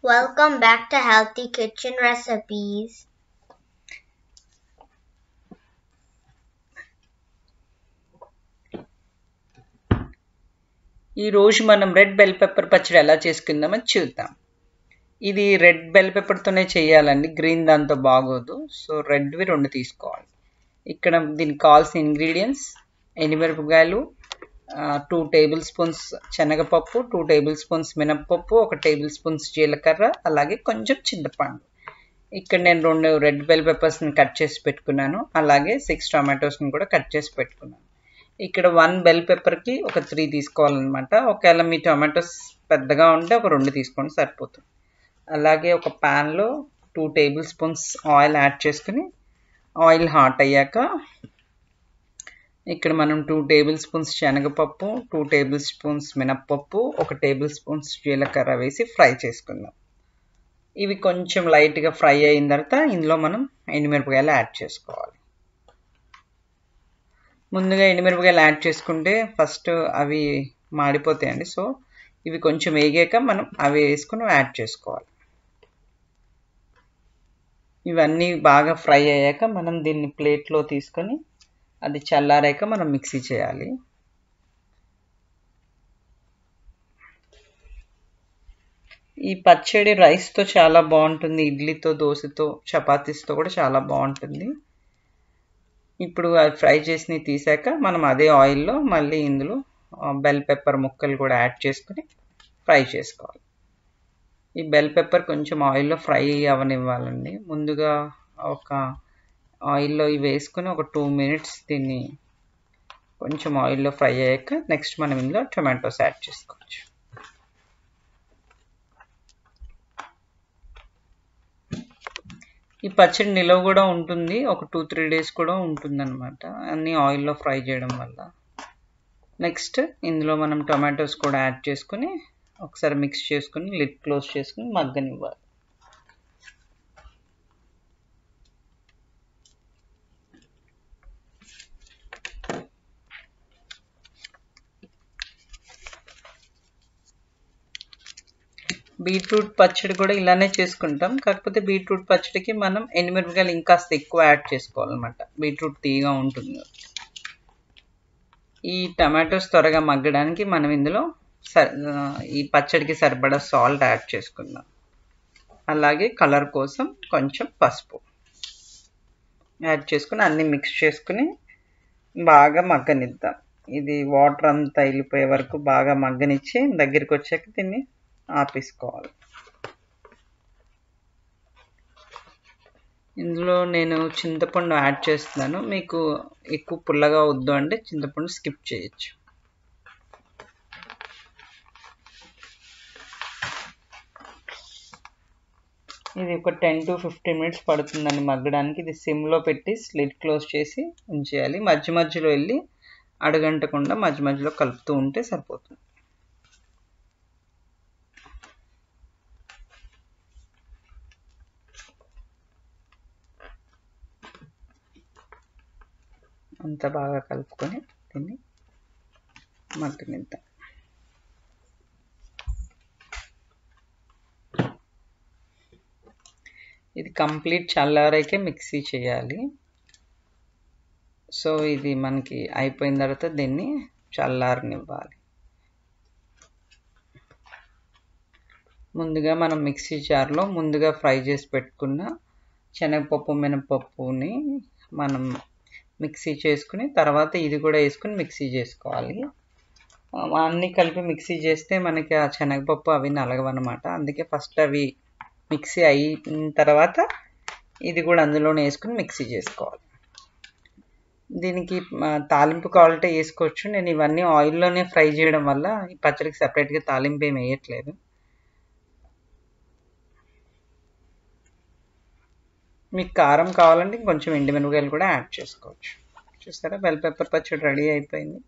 Welcome back to Healthy Kitchen Recipes. ఈ రోజు మనం రెడ్ బెల్ పెప్పర్ పచ్చడి ఎలా చేసుకుందామని చూద్దాం. ఇది రెడ్ బెల్ పెప్పర్తోనే చేయాలండి, గ్రీన్ దాంతో బాగోదు. సో రెడ్వి 2 తీసుకోవాలి. ఇక్కడ దీనికి కావాల్సిన ఇంగ్రీడియంట్స్: ఎండుమిరపకాయలు, 2 టేబుల్ స్పూన్స్ శనగపప్పు, 2 టేబుల్ స్పూన్స్ మినప్పప్పు, 1 టేబుల్ స్పూన్స్ జీలకర్ర, అలాగే కొంచెం చింతపండు. ఇక్కడ నేను 2 రెడ్ బెల్ పెప్పర్స్ని కట్ చేసి పెట్టుకున్నాను, అలాగే 6 టొమాటోస్ని కూడా కట్ చేసి పెట్టుకున్నాను. ఇక్కడ 1 బెల్ పెప్పర్కి ఒక 3 తీసుకోవాలన్నమాట. ఒకవేళ మీ టొమాటోస్ పెద్దగా ఉంటే ఒక 2 తీసుకోండి, సరిపోతుంది. అలాగే ఒక ప్యాన్లో 2 టేబుల్ స్పూన్స్ ఆయిల్ యాడ్ చేసుకుని, ఆయిల్ హాట్ అయ్యాక ఇక్కడ మనం 2 టేబుల్ స్పూన్స్ శనగపప్పు, 2 టేబుల్ స్పూన్స్ మినప్పప్పు, 1 టేబుల్ స్పూన్స్ జీలకర్ర వేసి ఫ్రై చేసుకుందాం. ఇవి కొంచెం లైట్గా ఫ్రై అయిన తర్వాత ఇందులో మనం ఎండుమిరపకాయలు యాడ్ చేసుకోవాలి. ముందుగా ఎండుమిరపకాయలు యాడ్ చేసుకుంటే ఫస్ట్ అవి మాడిపోతాయండి. సో ఇవి కొంచెం వేగాక మనం అవి వేసుకుని యాడ్ చేసుకోవాలి. ఇవన్నీ బాగా ఫ్రై అయ్యాక మనం దీన్ని ప్లేట్లో తీసుకొని అది చల్లారాక మనం మిక్సీ చేయాలి. ఈ పచ్చడి రైస్తో చాలా బాగుంటుంది, ఇడ్లీతో, దోశతో, చపాతీస్తో కూడా చాలా బాగుంటుంది. ఇప్పుడు అది ఫ్రై చేసి తీసాక మనం అదే ఆయిల్లో మళ్ళీ ఇందులో బెల్ పెప్పర్ ముక్కలు కూడా యాడ్ చేసుకుని ఫ్రై చేసుకోవాలి. ఈ బెల్ పెప్పర్ కొంచెం ఆయిల్లో ఫ్రై అవ్వనివ్వాలండి. ముందుగా ఒక ఆయిల్లో ఇవి వేసుకుని ఒక 2 మినిట్స్ దీన్ని కొంచెం ఆయిల్లో ఫ్రై అయ్యాక నెక్స్ట్ మనం ఇందులో టొమాటోస్ యాడ్ చేసుకోవచ్చు. ఈ పచ్చడి నిలవ కూడా ఉంటుంది, ఒక 2-3 డేస్ కూడా ఉంటుంది అనమాట, అన్నీ ఆయిల్లో ఫ్రై చేయడం వల్ల. నెక్స్ట్ ఇందులో మనం టొమాటోస్ కూడా యాడ్ చేసుకుని ఒకసారి మిక్స్ చేసుకుని లిడ్ క్లోజ్ చేసుకుని మగ్గనివ్వాలి. బీట్రూట్ పచ్చడి కూడా ఇలానే చేసుకుంటాం, కాకపోతే బీట్రూట్ పచ్చడికి మనం ఎండుమిరపకాయలు ఇంకాస్త ఎక్కువ యాడ్ చేసుకోవాలన్నమాట, బీట్రూట్ తీయగా ఉంటుంది. ఈ టమాటోస్ త్వరగా మగ్గడానికి మనం ఇందులో ఈ పచ్చడికి సరిపడా సాల్ట్ యాడ్ చేసుకుందాం. అలాగే కలర్ కోసం కొంచెం పసుపు యాడ్ చేసుకుని అన్నీ మిక్స్ చేసుకుని బాగా మగ్గనిద్దాం. ఇది వాటర్ అంతా వెళ్ళిపోయే వరకు బాగా మగ్గనిచ్చి దగ్గరికి వచ్చాక దీన్ని ఆపేసుకోవాలి. ఇందులో నేను చింతపండు యాడ్ చేస్తున్నాను, మీకు ఎక్కువ పుల్లగా వద్దు అంటే చింతపండు స్కిప్ చేయొచ్చు. ఇది ఒక 10 to 15 మినిట్స్ పడుతుందండి మగ్గడానికి. ఇది సిమ్లో పెట్టి లిడ్ క్లోజ్ చేసి ఉంచేయాలి. మధ్య మధ్యలో వెళ్ళి అడుగంటకుండా మధ్య మధ్యలో కలుపుతూ ఉంటే సరిపోతుంది. అంత బాగా కలుపుకొని దీన్ని మగ్గనిద్దాం. ఇది కంప్లీట్ చల్లారాకే మిక్సీ చేయాలి. సో ఇది మనకి అయిపోయిన తర్వాత దీన్ని చల్లారనివ్వాలి. ముందుగా మనం మిక్సీ జార్లో ముందుగా ఫ్రై చేసి పెట్టుకున్న శనగపప్పు, మినపప్పుని మనం మిక్సీ చేసుకుని తర్వాత ఇది కూడా వేసుకుని మిక్సీ చేసుకోవాలి. అన్నీ కలిపి మిక్సీ చేస్తే మనకి ఆ శనగపప్పు అవి నలగవన్నమాట. అందుకే ఫస్ట్ అవి మిక్సీ అయిన తర్వాత ఇది కూడా అందులోనే వేసుకుని మిక్సీ చేసుకోవాలి. దీనికి తాలింపు కావాలంటే వేసుకోవచ్చు. నేను ఇవన్నీ ఆయిల్లోనే ఫ్రై చేయడం వల్ల ఈ పచ్చడికి సపరేట్గా తాలింపు ఏమి వేయట్లేదు. మీకు కారం కావాలంటే కొంచెం ఎండుమిరపకాయలు కూడా యాడ్ చేసుకోవచ్చు. చూస్తారా, బెల్ పెప్పర్ పచ్చడి రెడీ అయిపోయింది.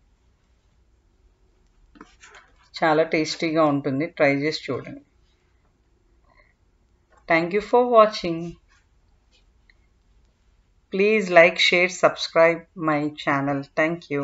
చాలా టేస్టీగా ఉంటుంది, ట్రై చేసి చూడండి. Thank you for watching. Please like, share, subscribe my channel. Thank you.